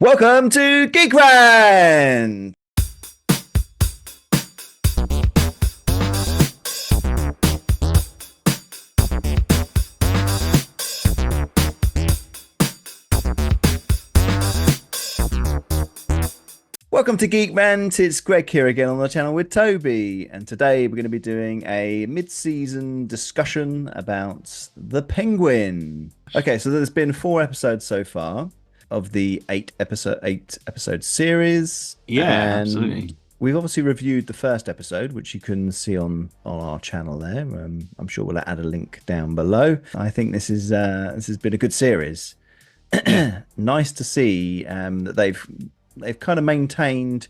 Welcome to Geek Rant! Welcome to Geek Rant. It's Greg here again on the channel with Toby, and today we're going to be doing a mid-season discussion about The Penguin. Okay, so there's been 4 episodes so far of the eight episode series. Yeah, and absolutely. we've obviously reviewed the first episode, which you can see on our channel there. I'm sure we'll add a link down below. I think this has been a good series. Nice to see that they've kind of maintained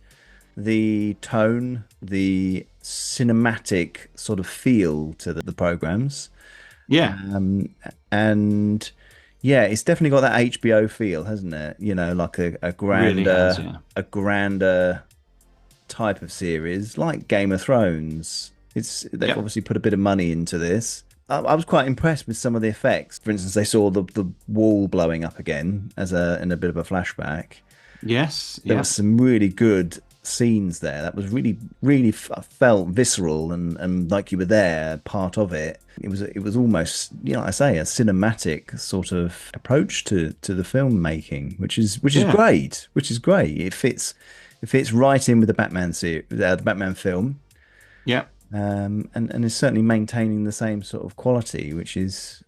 the tone, the cinematic sort of feel to the programs. Yeah, And yeah, it's definitely got that HBO feel, hasn't it? You know, like a really has, yeah. grander type of series, like Game of Thrones. They've Yep. obviously put a bit of money into this. I was quite impressed with some of the effects. For instance, they saw the wall blowing up again in a bit of a flashback. Yes, There yeah. was some really good scenes there. That was really felt visceral and like you were there, part of it. It was almost, like I say, a cinematic sort of approach to the filmmaking, which is Yeah. great. Which is great. It fits right in with the the Batman film, Yeah. and is certainly maintaining the same sort of quality, which is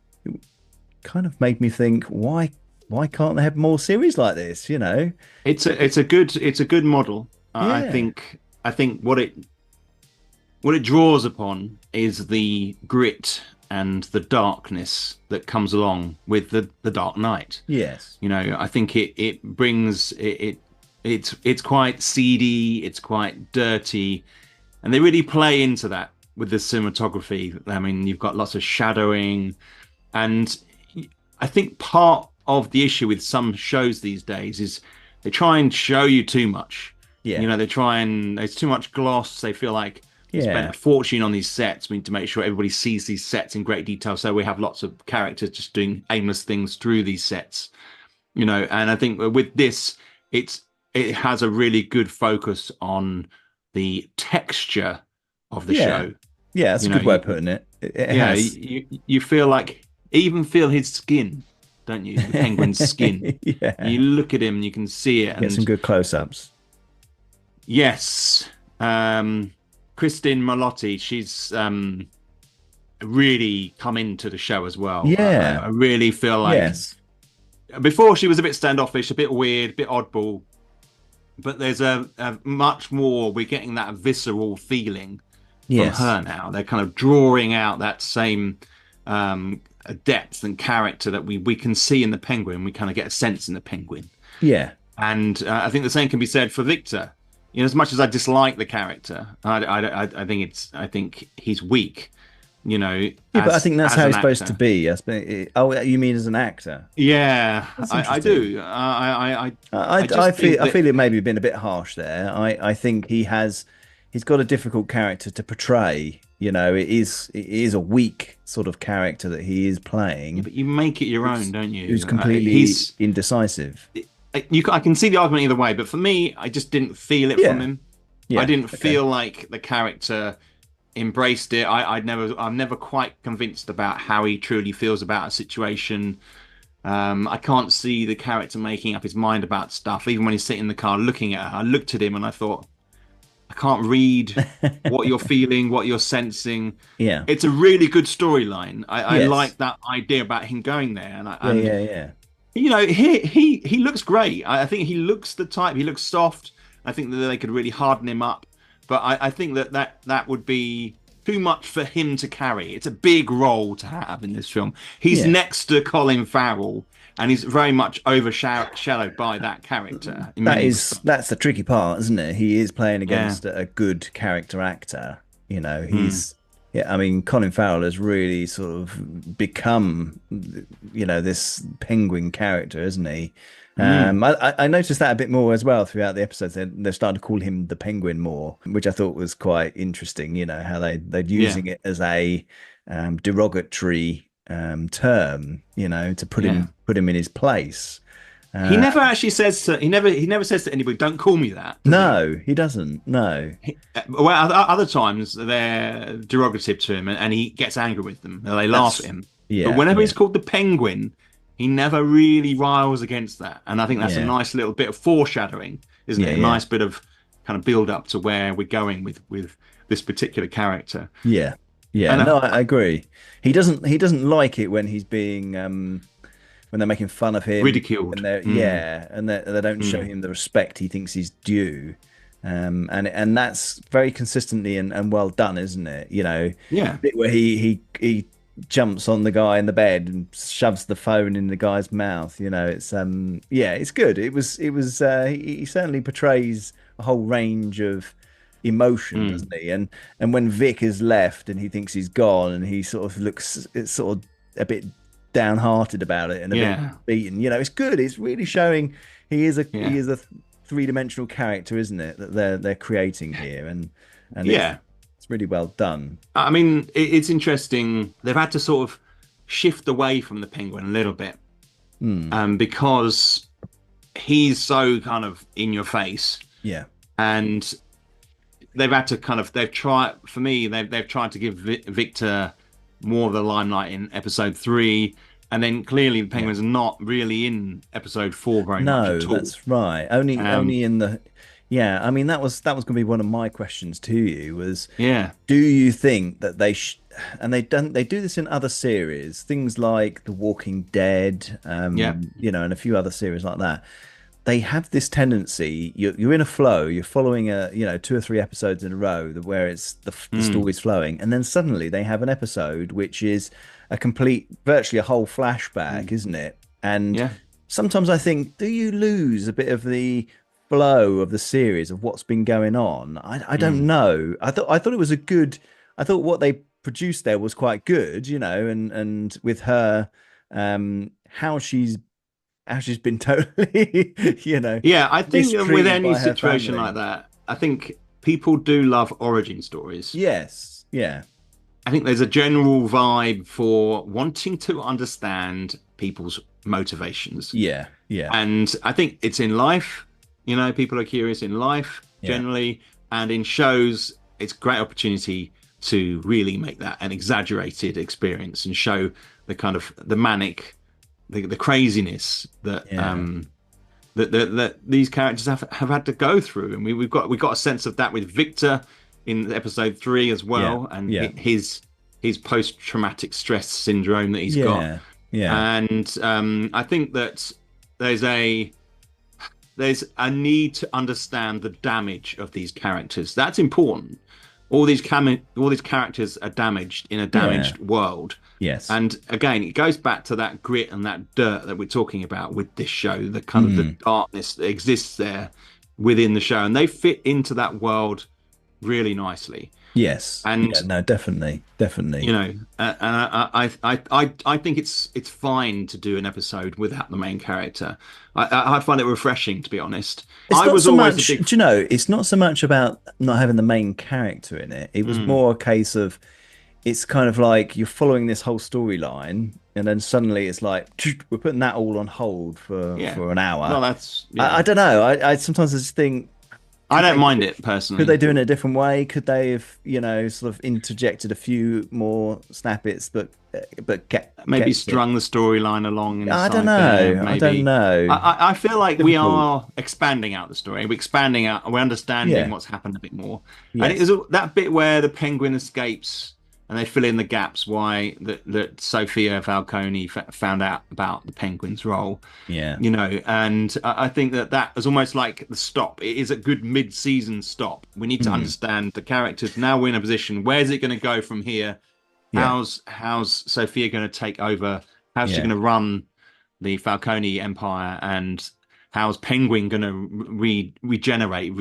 kind of made me think, why can't they have more series like this? It's a good model. I Yeah, think what it draws upon is the grit and the darkness that comes along with the Dark Knight. yes, I think it brings it's quite seedy, it's quite dirty, and they really play into that with the cinematography. I mean, you've got lots of shadowing, and I think part of the issue with some shows these days is they try and show you too much. yeah, There's too much gloss. They feel like they spent yeah. a fortune on these sets. We need to make sure everybody sees these sets in great detail. So we have lots of characters just doing aimless things through these sets. And I think with this, it has a really good focus on the texture of the Yeah, show. yeah, that's You a know, good way of you, putting it. It yeah, has. you feel like even feel his skin, don't you? The penguin's skin. Yeah, You look at him and you can see it. get some And good close-ups. yes, Christine Malotti, she's really come into the show as well. Yeah, I really feel like yes, before she was a bit standoffish, a bit weird, a bit oddball, but there's a much more. We're getting that visceral feeling from yes, her now. They're kind of drawing out that same depth and character that we can see in the Penguin. We kind of get a sense in the Penguin, yeah, and I think the same can be said for Victor. As much as I dislike the character, I think he's weak. yeah. But I think that's as how an he's supposed to actor. be. Oh, you mean as an actor? Yeah, That's I interesting. do. I I just think feel that. it maybe been a bit harsh there. I think he's got a difficult character to portray. It is a weak sort of character that he is Yeah, playing, but you make it your own, who's don't who's you? completely indecisive. I can see the argument either way, but for me, I just didn't feel it from Yeah, him. I yeah, didn't okay. feel like the character embraced it. I'm never quite convinced about how he truly feels about a situation. I can't see the character making up his mind about stuff. Even when he's sitting in the car looking at her, I looked at him and I thought, I can't read what you're feeling, what you're sensing. Yeah. It's a really good storyline. I Yes. like that idea about him going there, Yeah, and yeah, yeah. he looks great. I think he looks the type. He looks soft. I think that they could really harden him up, but I think that would be too much for him to carry. It's a big role to have in this film. He's Yeah. next to Colin Farrell, and he's very much overshadowed by that character in many respects. That's the tricky part, isn't it? He is playing Yeah. against a good character actor. Mm. Yeah, I mean, Colin Farrell has really sort of become, this penguin character, isn't he? Mm. I noticed that a bit more as well throughout the episodes. They're starting to call him the Penguin more, which I thought was quite interesting. How they're Yeah. using it as a derogatory term, to put Yeah. him in his place. He never actually says to, he never says to anybody, "Don't call me that," does he? No, he doesn't. No. Well, other times they're derogative to him, and he gets angry with them, and they laugh at That's him. But yeah, whenever yeah, he's called the Penguin, he never really riles against that, and I think that's a yeah, nice little bit of foreshadowing, isn't yeah, it? A yeah, nice bit of kind of build up to where we're going with this particular character. yeah, yeah. And No, I agree. He doesn't like it when he's being when they're making fun of him and ridiculed. they're Mm, yeah, and they don't show mm, him the respect he thinks he's due. And that's very consistently and well done, isn't it? yeah, Bit where he jumps on the guy in the bed and shoves the phone in the guy's mouth. It's it's good. He certainly portrays a whole range of emotion, mm, doesn't he? And when Vic is left and he thinks he's gone and he sort of looks it's sort of a bit downhearted about it and a bit yeah, beaten. It's good. It's really showing he yeah, is a three-dimensional character, isn't it? That they're creating here, and yeah. it's really well done. I mean, it's interesting. They've had to sort of shift away from the Penguin a little bit, Hmm. because he's so kind of in your face, Yeah. and they've had to kind of they've tried for me they've tried to give Victor more of the limelight in episode 3, and then clearly the Yeah. Penguin's not really in episode 4 very much No, at all. that's right. Only Um, only in the yeah, I mean that was going to be one of my questions to you was yeah, do you think that and they do this in other series, things like The Walking Dead, yeah, and a few other series like that. They have this tendency, you're in a flow, you're following 2 or 3 episodes in a row where it's the mm, story's flowing, and then suddenly they have an episode which is virtually a whole flashback, mm, isn't it? And yeah, sometimes I think, do you lose a bit of the flow of the series of what's been going on? I don't mm, know. I thought it was I thought what they produced there was quite good, and with her, how she's been totally, yeah. I think with mistreated any by her situation like family. that, I think people do love origin stories. Yes, yeah, I think there's a general vibe for wanting to understand people's motivations. yeah, yeah, And I think it's in life, people are curious in life yeah, generally, and in shows, it's a great opportunity to really make that an exaggerated experience and show the kind of the manic, the craziness that yeah, that these characters have had to go through. And we've got a sense of that with Victor in episode 3 as yeah, well, and yeah, his post-traumatic stress syndrome that he's got. yeah, yeah, And I think that there's a there's a need to understand the damage of these characters. That's important. All these characters are damaged in a yeah, damaged world. yes, And again, it goes back to that grit and that dirt that we're talking about with this show, the kind of the mm, darkness that exists there within the show. And they fit into that world really nicely. yes, yeah, And no, definitely, definitely. I think it's fine to do an episode without the main character. I find it refreshing, to be honest. It's I not was so always a much, big. do you know, it's not so much about not having the main character in it. It was Mm, more a case of it's kind of like you're following this whole storyline, and then suddenly it's like we're putting that all on hold for yeah, an hour. well, that's I yeah. don't know. I sometimes just think I could don't they mind it could personally. they do it in a different way? Could they have sort of interjected a few more snippets, but Maybe kept it? strung the storyline along in the I don't side there. know. I don't Maybe know. I feel like we Difficult. are expanding out the story. We're expanding out. We're understanding Yeah. what's happened a bit more. And it Yes. is that bit where the Penguin escapes and they fill in the gaps why that Sophia Falcone found out about the Penguin's role. Yeah. And I think that was almost like the stop. It is a good mid-season stop. We need to Mm. understand the characters. Now we're in a position. Where's it going to go from here? Yeah. How's Sophia going to take over? How's she Yeah. going to run the Falcone Empire? And how's Penguin going to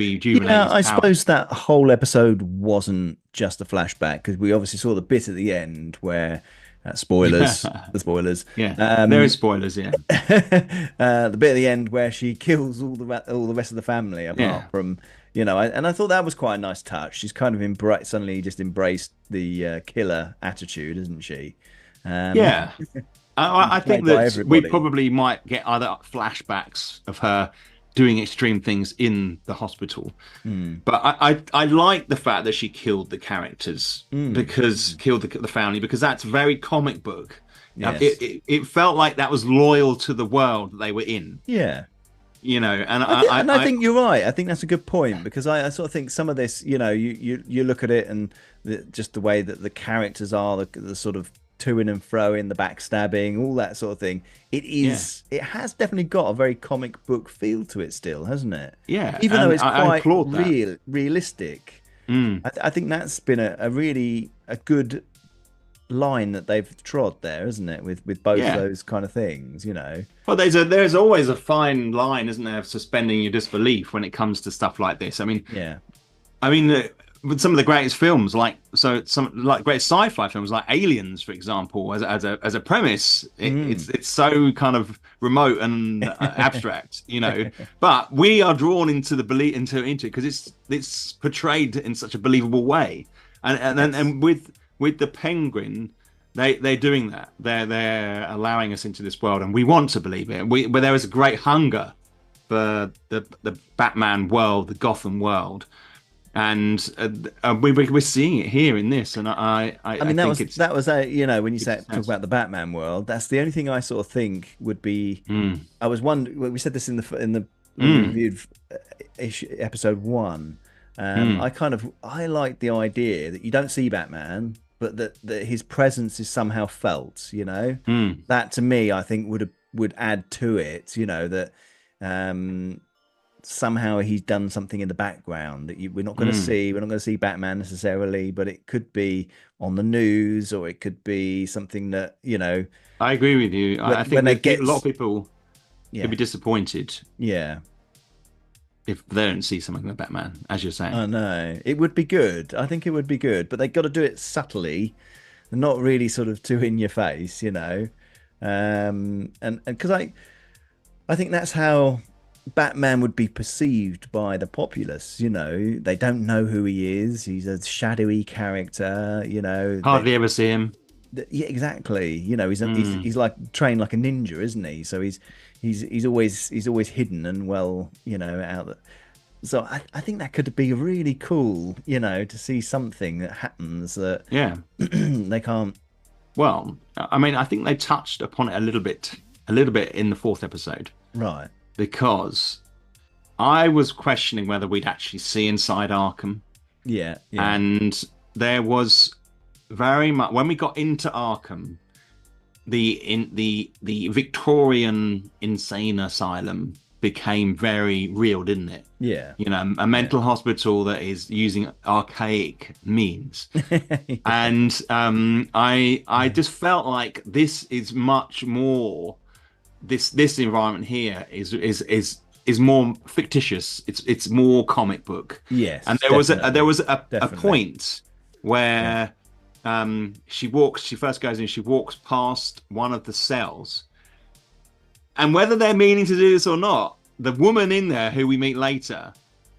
rejuvenate Yeah, his I power? suppose that whole episode wasn't just a flashback because we obviously saw the bit at the end where spoilers, Yeah, the spoilers. yeah. There is Um, spoilers. Yeah, the bit at the end where she kills all the rest of the family apart yeah, from and I thought that was quite a nice touch. She's kind of suddenly just embraced the killer attitude, isn't she? Um, yeah. I think played by that we everybody. probably might get other flashbacks of her doing extreme things in the hospital. Mm, But I like the fact that she killed the characters mm, because killed the family because that's very comic book. yes. It felt like that was loyal to the world that they were in, Yeah. and I think you're right. I think that's a good point because I sort of think some of this, you look at it and just the way that the characters are, the sort of to-ing and fro-ing, the backstabbing, all that sort of thing. yeah, It has definitely got a very comic book feel to it still, hasn't it? yeah, Even though and it's I quite applaud that. realistic. Mm, I think that's been a really a good line that they've trod there, isn't it? With both yeah. those kind of things. Well, there's always a fine line, isn't there, of suspending your disbelief when it comes to stuff like this. Yeah. I mean, with some of the greatest films, some like great sci-fi films, like Aliens, for example, as a premise, Mm. it's so kind of remote and abstract, But we are drawn into the belief into it because it's portrayed in such a believable way, Yes. and with the Penguin. They're doing that. They're allowing us into this world, and we want to believe it. Where there is a great hunger for the Batman world, the Gotham world, and we're seeing it here in this, and I I mean, that think was it's that was when you it's say talk success. about the Batman world, that's the only thing I sort of think would be. Mm, I was wondering. We said this in the when we mm, reviewed episode one. mm, I like the idea that you don't see Batman, but that his presence is somehow felt. mm, That to me, I think would add to it. That um somehow he's done something in the background that we're not going to mm. see. We're not going to see Batman necessarily, but it could be on the news or it could be something that, I agree with you. I when think they that a get, lot of people could yeah, be disappointed yeah, if they don't see something like Batman, as you're saying. I know. It would be good. I think it would be good, but they got to do it subtly and not really sort of too in your face. And because I think that's how Batman would be perceived by the populace. They don't know who he is. He's a shadowy character. Hardly ever see him. Yeah, exactly. Mm, He's like trained like a ninja, isn't he? So he's always hidden and well, out. So I think that could be really cool, to see something that happens that yeah. they can't. Well, I mean, I think they touched upon it a little bit in the fourth episode Right. because I was questioning whether we'd actually see inside Arkham, Yeah. Yeah. and there was very much when we got into Arkham, the Victorian insane asylum became very real, didn't it? Yeah. A Yeah. mental hospital that is using archaic means. Yeah. And I just felt like this is much more this environment here is more fictitious. It's more comic book. And Yes, there definitely. was a Definitely. point Yeah. where she first goes in, she walks past one of the cells. And whether they're meaning to do this or not, the woman in there who we meet later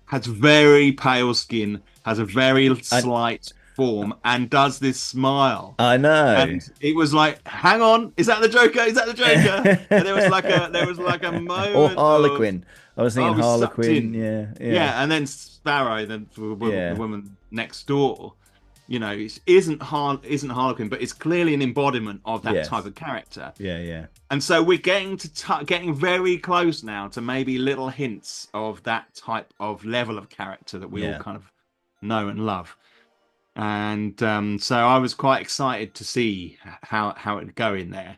has very pale skin, has a very I slight form, and does this smile. I know. And it was like, hang on, is that the Joker? Is that the Joker? And there was like a Or moment of Harlequin. I was I thinking was sucked Harlequin. in. Yeah. Yeah. Yeah, and then Sparrow, the Yeah. woman next door, it isn't Harlequin, but it's clearly an embodiment of that type Yes. of character. Yeah. Yeah. And so we're getting very close now to maybe little hints of that type of level of character that we all Yeah. kind of know and love. And so I was quite excited to see how it'd go in there.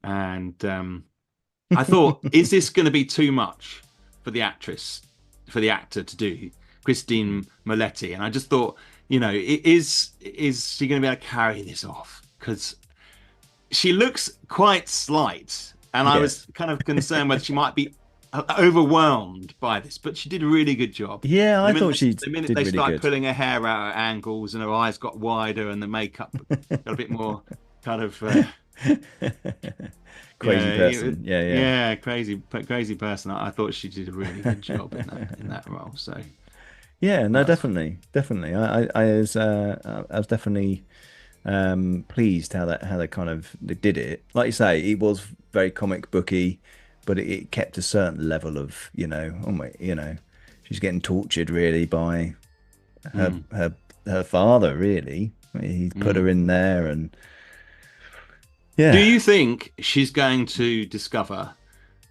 And I thought, is this going to be too much for the actor to do, Christine Moletti? And I just thought, is she going to be able to carry this off? Because she looks quite slight, and I was Yes. kind of concerned whether she might be overwhelmed by this, but she did a really good job. Yeah, And I thought she the minute did they really started good. pulling her hair out at angles and her eyes got wider and the makeup got a bit more kind of Crazy person. Yeah, yeah. yeah, crazy person. I thought she did a really good job in that role. So Yeah, no, that's definitely. Definitely. I was definitely Pleased how they kind of they did it. Like you say, it was very comic booky, but it kept a certain level of, oh my, she's getting tortured really by her Mm, her father. Really, he put her mm. in there, and Do yeah. you think she's going to discover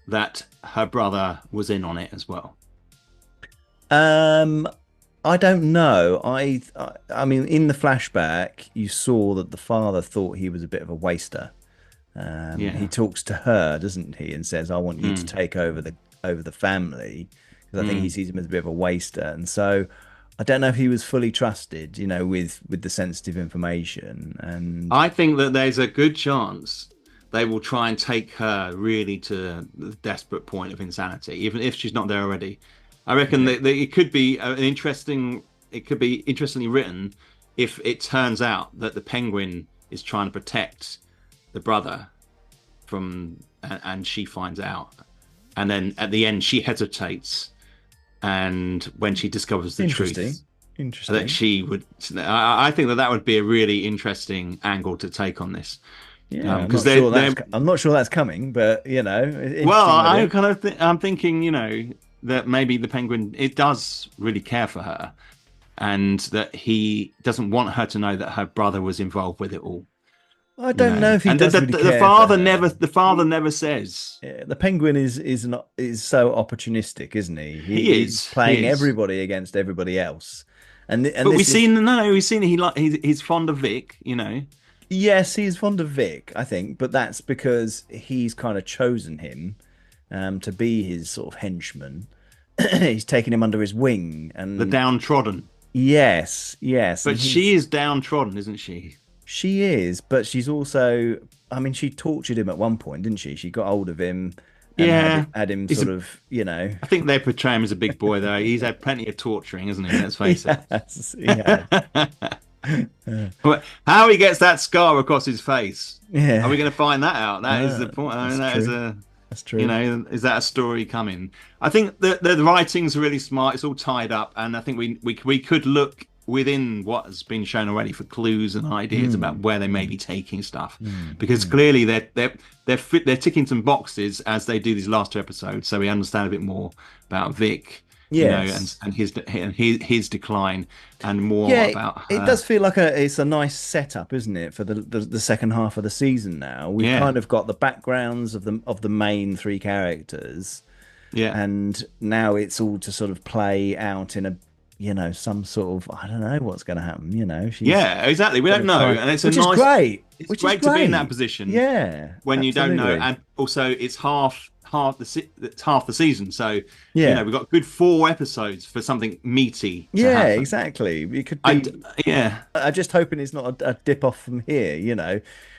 that her brother was in on it as well? Um, I don't know. I mean, in the flashback, you saw that the father thought he was a bit of a waster. He Yeah. talks to her, doesn't he, and says, "I want you to Mm, take over the family," because I think he mm. sees him as a bit of a waster, and so I don't know if he was fully trusted, with the sensitive information. And I think that there's a good chance they will try and take her really to the desperate point of insanity, even if she's not there already. I reckon okay, that it could be it could be interestingly written if it turns out that the Penguin is trying to protect the brother from, and she finds out, and then at the end she hesitates, and when she discovers the interesting, truth, that interesting. she would. I think that that would be a really interesting angle to take on this, Yeah, because they're I'm not sure that's coming, but well. interesting idea. I'm thinking, that maybe the Penguin it does really care for her, and that he doesn't want her to know that her brother was involved with it all. I don't know if he And does really care for her. the father never says. Yeah, the Penguin is so opportunistic, isn't he? He's He playing is. everybody against everybody else, and But this is we've seen he's fond of Vic. yes, he's fond of Vic, I think, but that's because he's kind of chosen him to be his sort of henchman. He's taken him under his wing, The and downtrodden. yes, and But she is downtrodden, isn't she? she is, but she's also, I mean, she tortured him at one point, didn't she? She got hold of him and Yeah. had him He's sort a, of, I think they portray him as a big boy though. He's had plenty of torturing, hasn't he? Let's face it. he had. But how he gets that scar across his face? Are Yeah, we going to find that out? That is the point. I mean, that's that is true. a, That's true. is that a story coming? I think the writing's really smart. It's all tied up, and I think we could look within what has been shown already for clues and ideas about Mm, where they may mm, be taking stuff, because mm. clearly they're ticking some boxes as they do these last two episodes, so we understand a bit more about Vic, Yes. and his decline, and more Yeah, about it her. does feel like it's a nice setup, isn't it, for the second half of the season now. We've Yeah, kind of got the backgrounds of the main three characters, yeah. and now it's all to sort of play out in some sort of, I don't know what's going to happen. She's Yeah, exactly. We got don't to know, try, and which is great, it's which is great to be in that great. position Yeah, when you don't know, absolutely. and also it's it's half the season, so Yeah. we've got good 4 episodes for something meaty to Yeah, happen. exactly. It could I be. yeah, I'm just hoping it's not a dip off from here.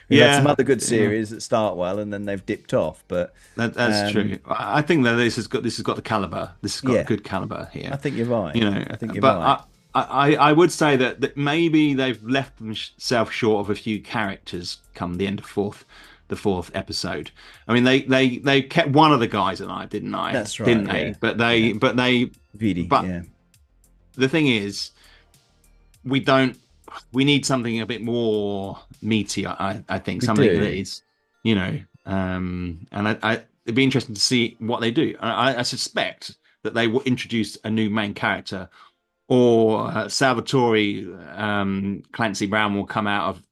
We've had some yeah, other good yeah. series that start well and then they've dipped off. But That's um, true. I think that this has got the caliber. This has got a yeah, good caliber I here. think you're right. I think you're But right. I would say that maybe they've left themselves short of a few characters come the end of the fourth episode. I mean, they kept one of the guys alive, That's didn't right. they? Yeah, yeah. Vidi. But Yeah, the thing is, we don't we need something a bit more meaty. I think we something that do. is, and it'd be interesting to see what they do. I suspect that they will introduce a new main character, or Salvatore Clancy Brown will come out of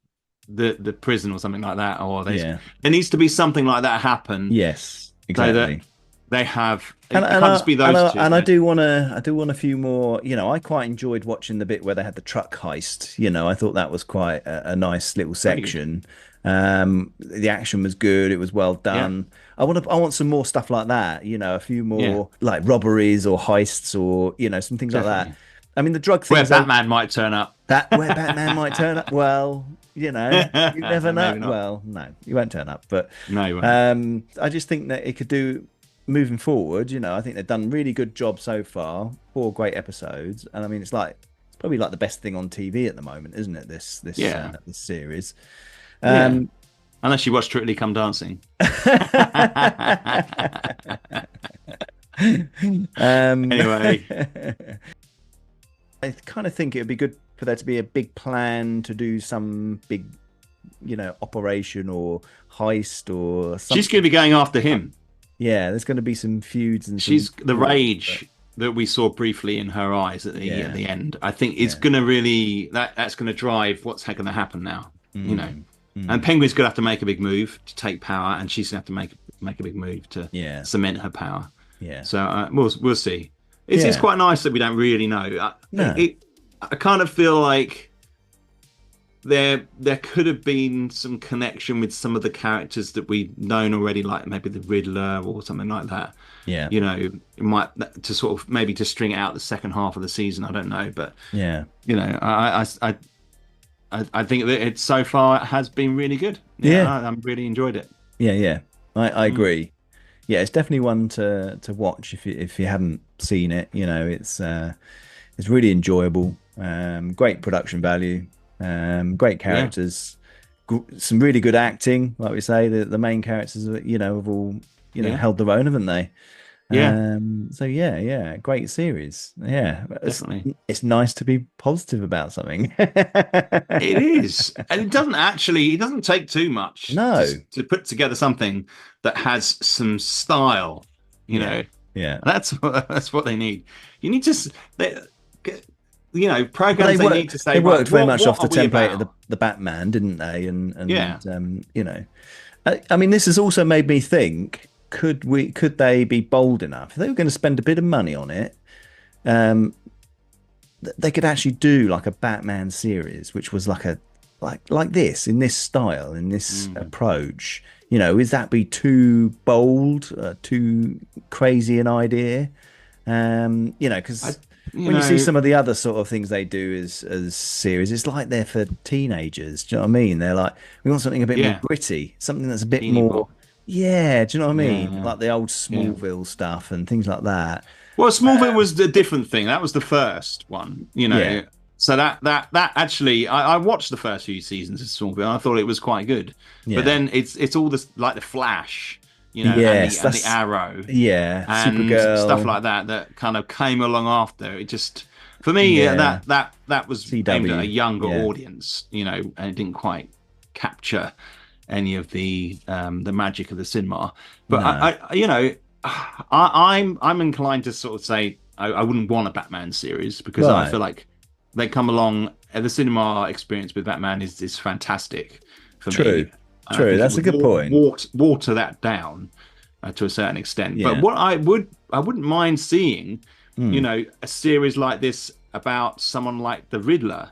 the prison or something like that, or Yeah. there needs to be something like that happen, Yes. so that Exactly. they have And it and can't I just be and those I two. and I do want a few more. I quite enjoyed watching the bit where they had the truck heist. I thought that was quite a nice little Very good. section. The action was good. It was well Yeah, done. I want some more stuff like that. A few yeah, more like robberies or heists or some things like that. definitely. I mean, the drug Where things are Batman might turn up. that where Batman might turn up. Well, you never know. Maybe not. Well, no, you won't turn up. But No, you won't. I just think that it could do moving forward. I think they've done a really good job so far. 4 great episodes, and I mean, it's probably like the best thing on TV at the moment, isn't it? Yeah, This series. yeah. Um, Unless you watch Strictly Come Dancing. um, Anyway, I kind of think it would be good for there to be a big plan to do some big, operation or heist or She's going something. to be going after him. Yeah, there's going to be some feuds and some She's the wars, but rage that we saw briefly in her eyes at yeah, the end. I think it's yeah. going to really that's going to drive what's going to happen now. You know, Mm, and mm, Penguin's going to have to make a big move to take power, and she's going to have to make a big move to yeah, cement her power. yeah, So we'll see. It's yeah. quite nice that we don't really know. No, I kind of feel like there could have been some connection with some of the characters that we've known already, like maybe the Riddler or something like that. yeah, You know, it might to sort of maybe to string it out the second half of the season. I don't know, but yeah, you know, I think that it so far has been really good. Yeah, yeah, I'm really enjoyed it. yeah, yeah. I Mm. agree. Yeah, it's definitely one to watch if you haven't seen it. It's really enjoyable. Great production value. Great Yeah, characters. Some really good acting, like we say. The main characters, have all yeah, held their own, haven't they? yeah, So yeah, yeah, great series. Yeah, definitely. it's nice to be positive about something. It is, and it doesn't take too much No. to put together something that has some style. You Yeah. know, Yeah. that's what they need. You need to, they, Well, programs they need to they say, right, worked very much what off are the we template of about? the Batman, didn't they? Yeah, I mean, this has also made me think: could they be bold enough? If they were going to spend a bit of money on it, um, they could actually do like a Batman series, which was like this in this style, in this mm, approach. Is that be too bold, too crazy an idea? I, Because you when you see know, some of the other sort of things they do as series, it's like they're for teenagers. Do you know what I mean? They're like, we want something a bit more yeah, gritty, something that's a bit teeny more, pop, yeah. Do you know what I mean? yeah, Like the old yeah. Smallville stuff and things like that. Well, Smallville was a different thing. That was the first one, Yeah, So that actually, I watched the first few seasons of Smallville. And I thought it was quite good, but yeah, then it's all this like the Flash, yes. and the That's Arrow yeah. and stuff Supergirl, like that kind of came along after. It just for me yeah. that was aimed at a CW, younger yeah. audience, and it didn't quite capture any of the magic of the cinema. But No, I'm inclined to sort of say I wouldn't want a Batman series because I right. feel like they come along. The cinema experience with Batman is fantastic for me, True, and I true. think it That's a would good point. water that down to a certain extent. But Yeah. what I wouldn't mind seeing, Mm, a series like this about someone like the Riddler,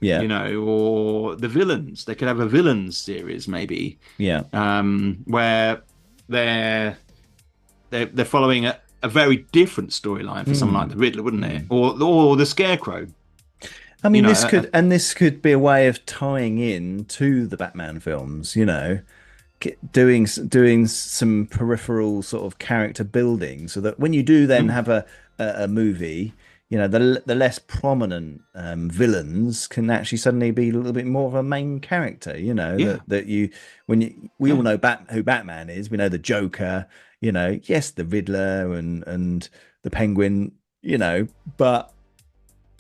yeah. or the villains. They could have a villains series maybe, Yeah. where they're they're following a very different storyline for someone like Mm, the Riddler, wouldn't it? mm. Or the Scarecrow. I You mean, know, this could be a way of tying in to the Batman films, doing some peripheral sort of character building, so that when you do then mm, have a movie, the less prominent villains can actually suddenly be a little bit more of a main character. yeah, That you when you we all yeah, know who Batman is. We know the Joker. Yes, the Riddler and the Penguin. But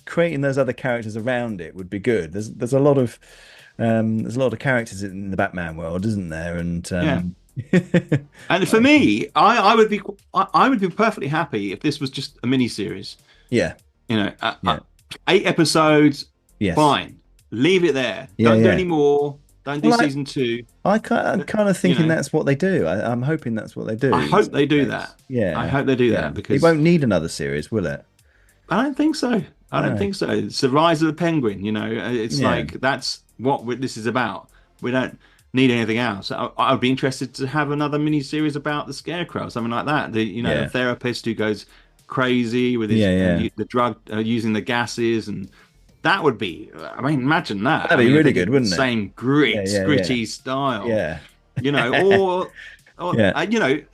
creating those other characters around it would be good. There's a lot of characters in the Batman world, isn't there? And yeah. And for like, me, I would be perfectly happy if this was just a mini series. yeah, You know, 8 episodes, yes, fine. Leave it there. yeah, Don't do yeah. any more. Don't do Well, season two. I'm kind of You thinking know, that's what they do. I'm hoping that's what they do. I In hope some they do case. that. I Yeah, hope they do yeah. that It because won't need another series, will it? I don't think so. I don't No. think so. It's the rise of the penguin. It's Yeah, like that's what this is about. We don't need anything else. I would be interested to have another mini series about the scarecrow, something like that. The yeah, therapist who goes crazy with his yeah, yeah. the drug using the gases, and that would be. I mean, imagine that. That'd I be mean, if really they did good, it the wouldn't it? same Yeah, yeah, yeah, gritty style, yeah, or yeah,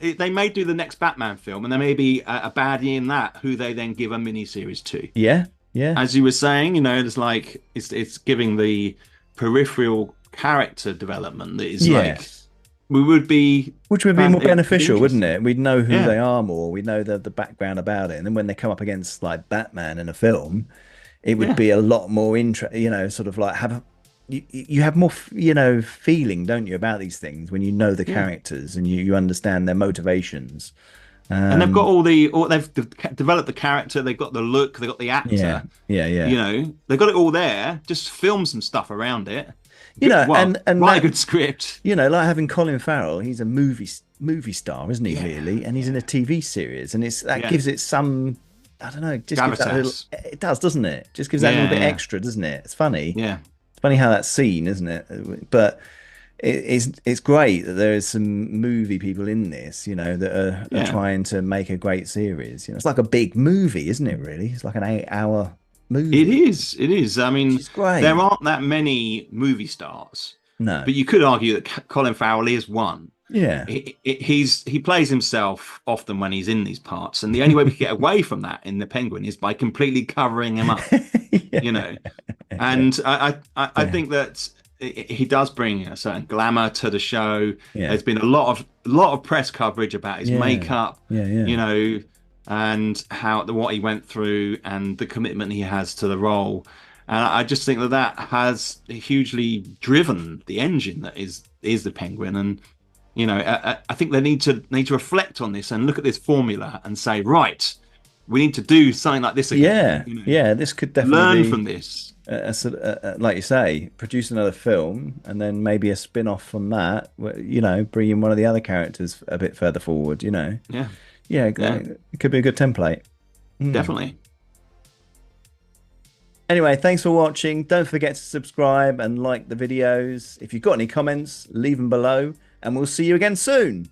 they may do the next Batman film, and there may be a baddie in that who they then give a mini series to. yeah, yeah. As you were saying, it's like it's giving the peripheral character development that is like Yes. we would be Which would be more it would be beneficial, wouldn't interesting. it? We'd know who Yeah, they are more. We'd know the background about it. And then when they come up against like Batman in a film, it would Yeah. be a lot more sort of like have you have more, feeling, don't you, about these things when you know the Yeah. characters and you understand their motivations. And they've got Um, all they've developed the character, they've got the look, they've got the yeah, actor, yeah, yeah. they've got it all there. Just film some stuff around it. You Good, know, well, and write a that, good script. like having Colin Farrell, he's a movie star, isn't he, Yeah, really? And he's in a yeah, TV series, and that yeah. gives it some, I don't know, it just gives that little, Gravitas. it does, doesn't it? Just gives that little Yeah, bit yeah, extra, doesn't it? It's funny. yeah, It's funny how that's seen, isn't it? But it's great that there is some movie people in this, that are yeah. trying to make a great series. It's like a big movie, isn't it, really? It's like an 8 hour It movie, is. It is. I which mean, is there great. aren't that many movie stars, No. but you could argue that Colin Farrell is one. Yeah. He plays himself often when he's in these parts, and the only way we can get away from that in the Penguin is by completely covering him up. You Yeah. know, and I Yeah. think that he does bring a certain glamour to the show. Yeah. There's been a lot of press coverage about his Yeah. makeup, Yeah. Yeah. you know, and what he went through and the commitment he has to the role. And I just think that that has hugely driven the engine that is the Penguin. And I think they need to reflect on this and look at this formula and say, right, we need to do something like this again. Yeah. Yeah. This could definitely Learn be from this. a sort of, like you say, produce another film and then maybe a spin-off from that, bring in one of the other characters a bit further forward. Yeah, Yeah, yeah, it could be a good template. Hmm. definitely. Anyway, thanks for watching. Don't forget to subscribe and like the videos. If you've got any comments, leave them below, and we'll see you again soon.